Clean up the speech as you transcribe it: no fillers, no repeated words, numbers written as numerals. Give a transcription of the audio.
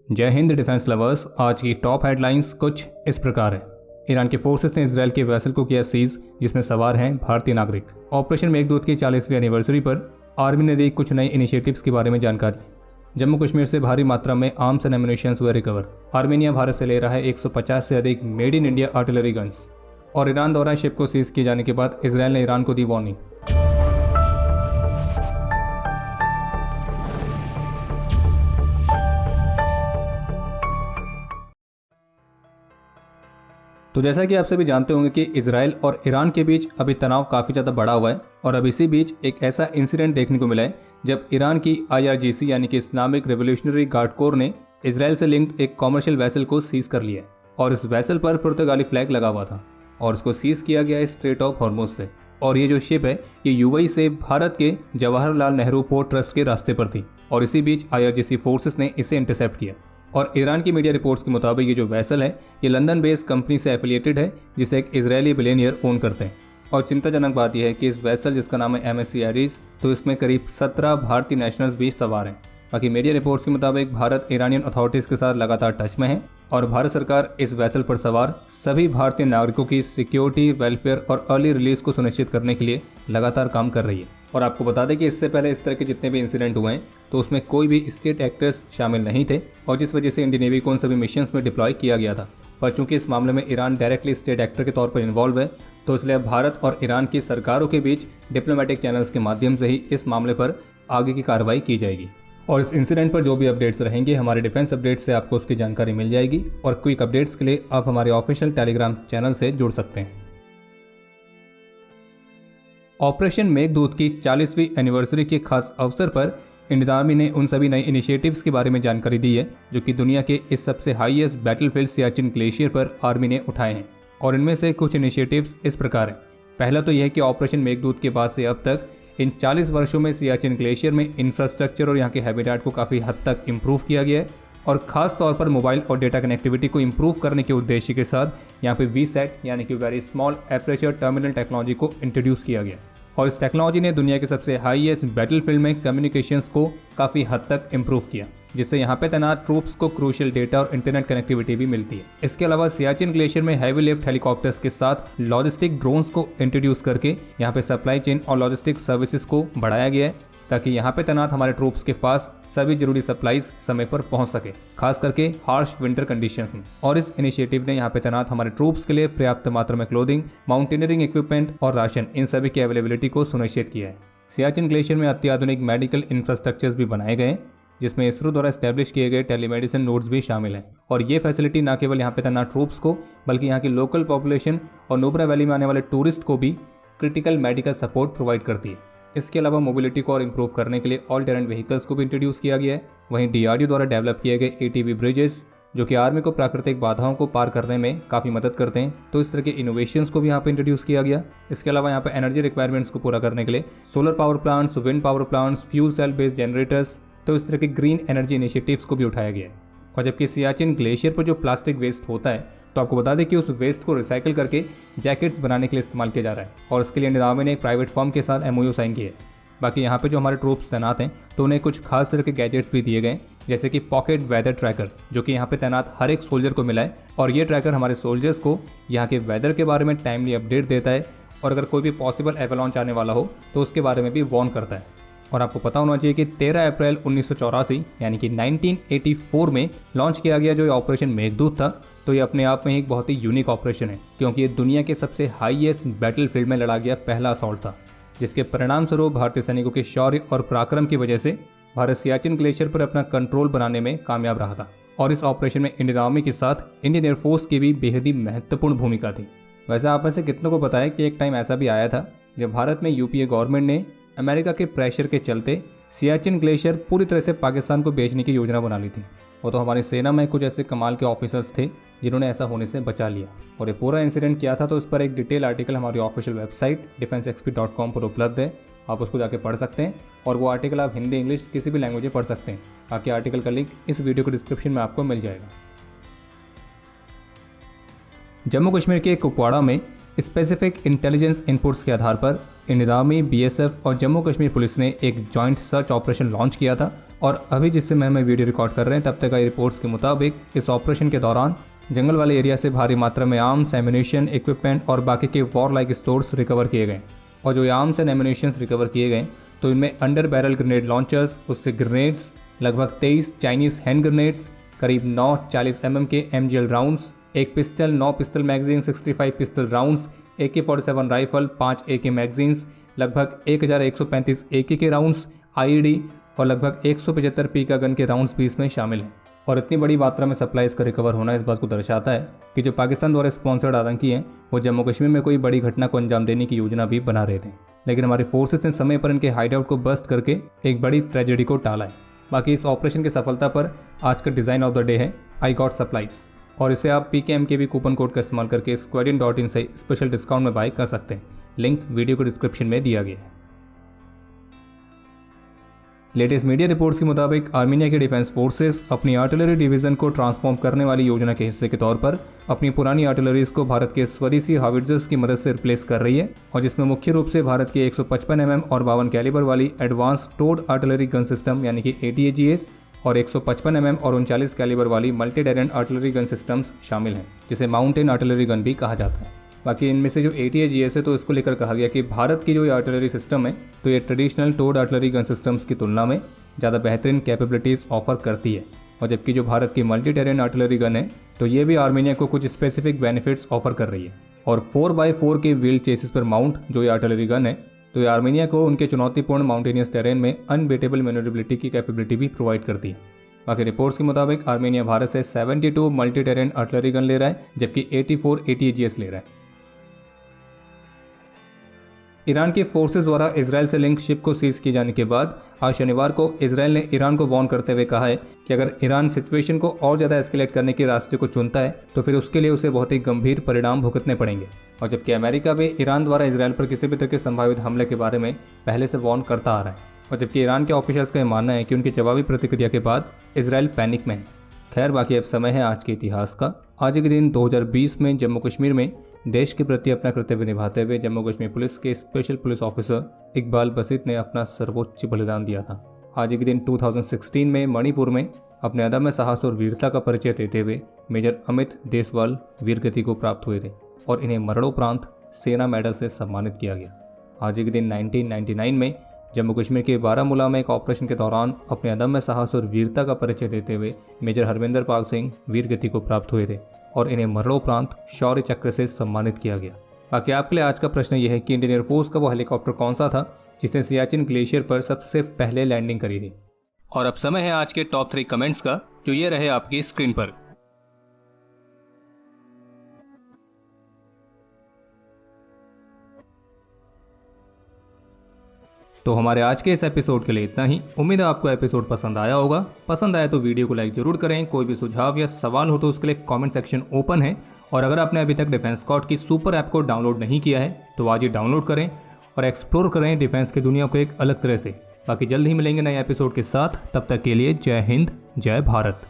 जय Hind defence lovers. आज की टॉप हेडलाइंस कुछ इस प्रकार है। ईरान के फोर्सेस ने इसराइल के वेसल को किया सीज, जिसमें सवार हैं भारतीय नागरिक। ऑपरेशन मेघदूत की 40वीं एनिवर्सरी पर आर्मी ने दी कुछ नए इनिशिएटिव्स के बारे में जानकारी। जम्मू कश्मीर से भारी मात्रा में आर्म्स एंड एम्यूनिशंस हुए रिकवर। आर्मेनिया भारत से ले रहा है 150 से अधिक made in India artillery guns. और ईरान द्वारा शिप को सीज किए जाने के बाद इसराइल ने ईरान को दी वार्निंग। तो जैसा कि आप सभी जानते होंगे कि इजराइल और ईरान के बीच अभी तनाव काफ़ी ज़्यादा बढ़ा हुआ है और अब इसी बीच एक ऐसा इंसिडेंट देखने को मिला है जब ईरान की IRGC यानी कि इस्लामिक रेवोल्यूशनरी गार्ड कोर ने इजराइल से लिंक्ड एक कॉमर्शियल वेसल को सीज कर लिया है। और इस वेसल पर पुर्तगाली फ्लैग लगा हुआ था और उसको सीज किया गया है स्ट्रेट ऑफ हॉर्मुज से। और ये जो शिप है ये UAE से भारत के जवाहरलाल नेहरू पोर्ट ट्रस्ट के रास्ते पर थी और इसी बीच IRGC फोर्सेस ने इसे इंटरसेप्ट किया। और ईरान की मीडिया रिपोर्ट्स के मुताबिक ये जो वेसल है ये लंदन बेस्ड कंपनी से एफिलिएटेड है जिसे एक इजरायली बिलियनियर ओन करते हैं। और चिंताजनक बात यह है कि इस वेसल जिसका नाम है MSC एरीज, तो इसमें करीब 17 भारतीय नेशनल्स भी सवार हैं। बाकी मीडिया रिपोर्ट्स के मुताबिक भारत ईरानियन अथॉरिटीज़ के साथ लगातार टच में है और भारत सरकार इस वेसल पर सवार सभी भारतीय नागरिकों की सिक्योरिटी, वेलफेयर और अर्ली रिलीज को सुनिश्चित करने के लिए लगातार काम कर रही है। और आपको बता दें कि इससे पहले इस तरह के जितने भी इंसिडेंट हुए हैं तो उसमें कोई भी स्टेट एक्टर्स शामिल नहीं थे और जिस वजह से इंडियन नेवी को उन सभी मिशंस में डिप्लॉय किया गया था। पर चूंकि इस मामले में ईरान डायरेक्टली स्टेट एक्टर के तौर पर इन्वॉल्व है तो इसलिए भारत और ईरान की सरकारों के बीच डिप्लोमेटिक चैनल्स के माध्यम से ही इस मामले पर आगे की कार्रवाई की जाएगी। और इस इंसिडेंट पर जो भी अपडेट्स रहेंगे हमारे डिफेंस अपडेट से आपको उसकी जानकारी मिल जाएगी। और क्विक अपडेट्स के लिए आप हमारे ऑफिशियल टेलीग्राम चैनल से जुड़ सकते हैं। ऑपरेशन मेघदूत की 40वीं एनिवर्सरी के खास अवसर पर इंडियन आर्मी ने उन सभी नए इनिशिएटिव्स के बारे में जानकारी दी है जो कि दुनिया के इस सबसे हाईएस्ट बैटलफील्ड सियाचिन ग्लेशियर पर आर्मी ने उठाए हैं। और इनमें से कुछ इनिशिएटिव्स इस प्रकार हैं। पहला तो यह है कि ऑपरेशन मेघदूत के बाद से अब तक इन 40 वर्षों में सियाचिन ग्लेशियर में इंफ्रास्ट्रक्चर और यहाँ के हैबिटेट को काफ़ी हद तक इम्प्रूव किया गया है। और ख़ास तौर पर मोबाइल और डेटा कनेक्टिविटी को इम्प्रूव करने के उद्देश्य के साथ यहाँ पे VSAT यानी कि very small aperture terminal technology को इंट्रोड्यूस किया गया। और इस टेक्नोलॉजी ने दुनिया के सबसे हाईएस्ट बैटलफील्ड में कम्युनिकेशंस को काफ़ी हद तक इम्प्रूव किया, जिससे यहाँ पे तैनात ट्रूप्स को क्रूशियल डेटा और इंटरनेट कनेक्टिविटी भी मिलती है। इसके अलावा सियाचिन ग्लेशियर में हैवी लिफ्ट हेलीकॉप्टर्स के साथ लॉजिस्टिक ड्रोन्स को इंट्रोड्यूस करके यहाँ पे सप्लाई चेन और लॉजिस्टिक सर्विसेज को बढ़ाया गया है ताकि यहाँ पे तैनात हमारे ट्रूप्स के पास सभी जरूरी सप्लाईज समय पर पहुँच सके, खास करके हार्श विंटर कंडीशंस में। और इस इनिशिएटिव ने यहाँ पे तैनात हमारे ट्रूप्स के लिए पर्याप्त मात्रा में क्लोथिंग, माउंटेनियरिंग इक्विपमेंट और राशन इन सभी की अवेलेबिलिटी को सुनिश्चित किया है। सियाचिन ग्लेशियर में अत्याधुनिक मेडिकल इंफ्रास्ट्रक्चर्स भी बनाए गए हैं जिसमें इसरो द्वारा एस्टैब्लिश किए गए टेलीमेडिसिन नोड्स भी शामिल हैं। और ये फैसिलिटी न केवल यहाँ पे तैनात ट्रूप्स को बल्कि यहाँ की लोकल पॉपुलेशन और नुब्रा वैली में आने वाले टूरिस्ट को भी क्रिटिकल मेडिकल सपोर्ट प्रोवाइड करती है। इसके अलावा मोबिलिटी को और इम्प्रूव करने के लिए ऑल टेरेन व्हीकल्स को भी इंट्रोड्यूस किया गया है। वहीं DRDO द्वारा डेवलप किए गए ATV ब्रिजेस जो कि आर्मी को प्राकृतिक बाधाओं को पार करने में काफ़ी मदद करते हैं, तो इस तरह के इनोवेशंस को भी यहाँ पे इंट्रोड्यूस किया गया। इसके अलावा यहाँ पे एनर्जी रिक्वायरमेंट्स को पूरा करने के लिए solar power plants, wind power plants, fuel cell based generators, तो इस तरह के ग्रीन एनर्जी इनिशिएटिव्स को भी उठाया गया है। और जबकि सियाचिन ग्लेशियर पर जो प्लास्टिक वेस्ट होता है तो आपको बता दें कि उस वेस्ट को रिसाइकिल करके जैकेट्स बनाने के लिए इस्तेमाल किया जा रहा है और इसके लिए इंडियन आर्मी ने एक प्राइवेट फर्म के साथ MOU साइन किया है। बाकी यहाँ पे जो हमारे ट्रूप्स तैनात हैं तो उन्हें कुछ खास तरह के गैजेट्स भी दिए गए जैसे कि पॉकेट वेदर ट्रैकर जो कि यहाँ पे तैनात हर एक सोल्जर को मिला है। और ये ट्रैकर हमारे सोल्जर्स को यहाँ के वेदर के बारे में टाइमली अपडेट देता है और अगर कोई भी पॉसिबल एवलांच आने वाला हो तो उसके बारे में भी वार्न करता है। और आपको पता होना चाहिए कि 13 अप्रैल 1984 यानी कि 1984 में लॉन्च किया गया जो ये ऑपरेशन मेघदूत था, तो ये अपने आप में एक बहुत ही यूनिक ऑपरेशन है क्योंकि ये दुनिया के सबसे हाईएस्ट बैटलफील्ड में लड़ा गया पहला असॉल्ट था, जिसके परिणाम स्वरूप भारतीय सैनिकों के शौर्य और पराक्रम की वजह से भारत सियाचिन ग्लेशियर पर अपना कंट्रोल बनाने में कामयाब रहा था। और इस ऑपरेशन में इंडियन आर्मी के साथ इंडियन एयरफोर्स की भी बेहद ही महत्वपूर्ण भूमिका थी। वैसे आप में से कितनों को पता है कि एक टाइम ऐसा भी आया था जब भारत में UPA गवर्नमेंट ने अमेरिका के प्रेशर के चलते सियाचिन ग्लेशियर पूरी तरह से पाकिस्तान को बेचने की योजना बना ली थी। वो तो हमारी सेना में कुछ ऐसे कमाल के ऑफिसर्स थे जिन्होंने ऐसा होने से बचा लिया। और ये पूरा इंसिडेंट क्या था तो उस पर एक डिटेल आर्टिकल हमारी ऑफिशियल वेबसाइट defenseexp.com पर उपलब्ध है, आप उसको जाके पढ़ सकते हैं। और वो आर्टिकल आप हिंदी, इंग्लिश किसी भी लैंग्वेज में पढ़ सकते हैं। बाकी आर्टिकल का लिंक इस वीडियो के डिस्क्रिप्शन में आपको मिल जाएगा। जम्मू कश्मीर के कुपवाड़ा में स्पेसिफिक इंटेलिजेंस इनपुट्स के आधार पर इंडियन आर्मी, BSF और जम्मू कश्मीर पुलिस ने एक जॉइंट सर्च ऑपरेशन लॉन्च किया था और अभी जिस समय मैं वीडियो रिकॉर्ड कर रहे हैं तब तक आई रिपोर्ट्स के मुताबिक इस ऑपरेशन के दौरान जंगल वाले एरिया से भारी मात्रा में आर्म्स, एम्यूनेशन, इक्विपमेंट और बाकी के वॉर लाइक स्टोर्स रिकवर किए गए। और जो आर्म्स एंड एम्यूनेशन रिकवर किए गए तो इनमें अंडर बैरल ग्रेनेड लॉन्चर्स, उससे ग्रेनेड्स, लगभग 23 चाइनीज़ हैंड ग्रेनेड्स, करीब 9 40 mm के MGL राउंड्स, एक pistol, 9 pistol magazine, 65 pistol rounds, AK-47 rifle, 5 AK magazines, लगभग 1135 AK के राउंड्स, IED और लगभग 175 पीका गन के राउंड्स भी इसमें शामिल हैं। और इतनी बड़ी मात्रा में सप्लाईज का रिकवर होना इस बात को दर्शाता है कि जो पाकिस्तान द्वारा स्पॉन्सर्ड आतंकी हैं वो जम्मू कश्मीर में कोई बड़ी घटना को अंजाम देने की योजना भी बना रहे थे, लेकिन हमारे फोर्सेस ने समय पर इनके हाइडआउट को बस्ट करके एक बड़ी ट्रेजेडी को टाला है। बाकी इस ऑपरेशन की सफलता पर आज का डिज़ाइन ऑफ द डे है आई गॉट सप्लाईज, और इसे आप PKMKB कूपन कोड का इस्तेमाल करके squadron.in से स्पेशल डिस्काउंट में बाय कर सकते हैं। लिंक वीडियो को डिस्क्रिप्शन में दिया गया है। लेटेस्ट मीडिया रिपोर्ट्स के मुताबिक आर्मीनिया के डिफेंस फोर्सेस अपनी आर्टिलरी डिवीजन को ट्रांसफॉर्म करने वाली योजना के हिस्से के तौर पर अपनी पुरानी आर्टिलरीज को भारत के स्वदेशी हाविट्जर्स की मदद से रिप्लेस कर रही है, और जिसमें मुख्य रूप से भारत के 155 mm और 52 कैलिबर वाली advance towed artillery gun system यानी कि ATAGS और 155 mm और 39 कैलिबर वाली मल्टी डेरेंट आर्टिलरी गन सिस्टम्स शामिल हैं, जिसे माउंटेन आर्टिलरी गन भी कहा जाता है। बाकी इनमें से जो ATAGS है तो इसको लेकर कहा गया कि भारत की जो ये आर्टिलरी सिस्टम है तो ये traditional towed artillery gun systems की तुलना में ज़्यादा बेहतरीन कैपेबिलिटीज़ ऑफर करती है, और जबकि जो भारत की मल्टी टेरेन आर्टिलरी गन है तो ये भी आर्मीनिया को कुछ स्पेसिफिक बेनिफिट्स ऑफर कर रही है। और 4x4 के व्हील चेसिस पर माउंट जो ये आर्टिलरी गन है तो ये आर्मीनिया को उनके चुनौतीपूर्ण माउंटेनियस टेरेन में अनबीटेबल मैन्यूवरेबिलिटी की कैपेबिलिटी भी प्रोवाइड करती है। बाकी रिपोर्ट्स के मुताबिक आर्मीनिया भारत से 72 मल्टी टेरेन आर्टिलरी गन ले रहा है, जबकि 84 ATAGS ले रहा है। ईरान के फोर्सेस द्वारा इजराइल से लिंक शिप को सीज किए जाने के बाद आज शनिवार को इजराइल ने ईरान को वार्न करते हुए कहा है कि अगर ईरान सिचुएशन को और ज़्यादा एस्केलेट करने के रास्ते को चुनता है तो फिर उसके लिए उसे बहुत ही गंभीर परिणाम भुगतने पड़ेंगे। और जबकि अमेरिका भी ईरान द्वारा इजराइल पर किसी भी तरह के संभावित हमले के बारे में पहले से वार्न करता आ रहा है, और जबकि ईरान के ऑफिशियल्स का यह मानना है कि उनकी जवाबी प्रतिक्रिया के बाद इजराइल पैनिक में है। खैर, बाकी अब समय है आज के इतिहास का। आज के दिन 2020 में जम्मू कश्मीर में देश के प्रति अपना कर्तव्य निभाते हुए जम्मू कश्मीर पुलिस के स्पेशल पुलिस ऑफिसर इकबाल बसीत ने अपना सर्वोच्च बलिदान दिया था। आज के दिन 2016 में मणिपुर में अपने अदम्य साहस और वीरता का परिचय देते हुए मेजर अमित देसवाल वीरगति को प्राप्त हुए थे और इन्हें मरणोपरांत सेना मेडल से सम्मानित किया गया। आज के दिन 1999 में जम्मू कश्मीर के बारामूला में एक ऑपरेशन के दौरान अपने अदम्य साहस और वीरता का परिचय देते हुए मेजर हरविंदर पाल सिंह वीरगति को प्राप्त हुए थे और इन्हें मरणोपरांत शौर्य चक्र से सम्मानित किया गया। बाकी आपके लिए आज का प्रश्न यह है कि इंडियन एयरफोर्स का वो हेलीकॉप्टर कौन सा था जिसने सियाचिन ग्लेशियर पर सबसे पहले लैंडिंग करी थी। और अब समय है आज के टॉप 3 कमेंट्स का, जो ये रहे आपकी स्क्रीन पर। तो हमारे आज के इस एपिसोड के लिए इतना ही। उम्मीद है आपको एपिसोड पसंद आया होगा। पसंद आया तो वीडियो को लाइक जरूर करें। कोई भी सुझाव या सवाल हो तो उसके लिए कमेंट सेक्शन ओपन है। और अगर आपने अभी तक डिफेंस स्कॉट की सुपर ऐप को डाउनलोड नहीं किया है तो आज ही डाउनलोड करें और एक्सप्लोर करें डिफेंस की दुनिया को एक अलग तरह से। बाकी जल्द ही मिलेंगे नए एपिसोड के साथ। तब तक के लिए जय हिंद, जय भारत।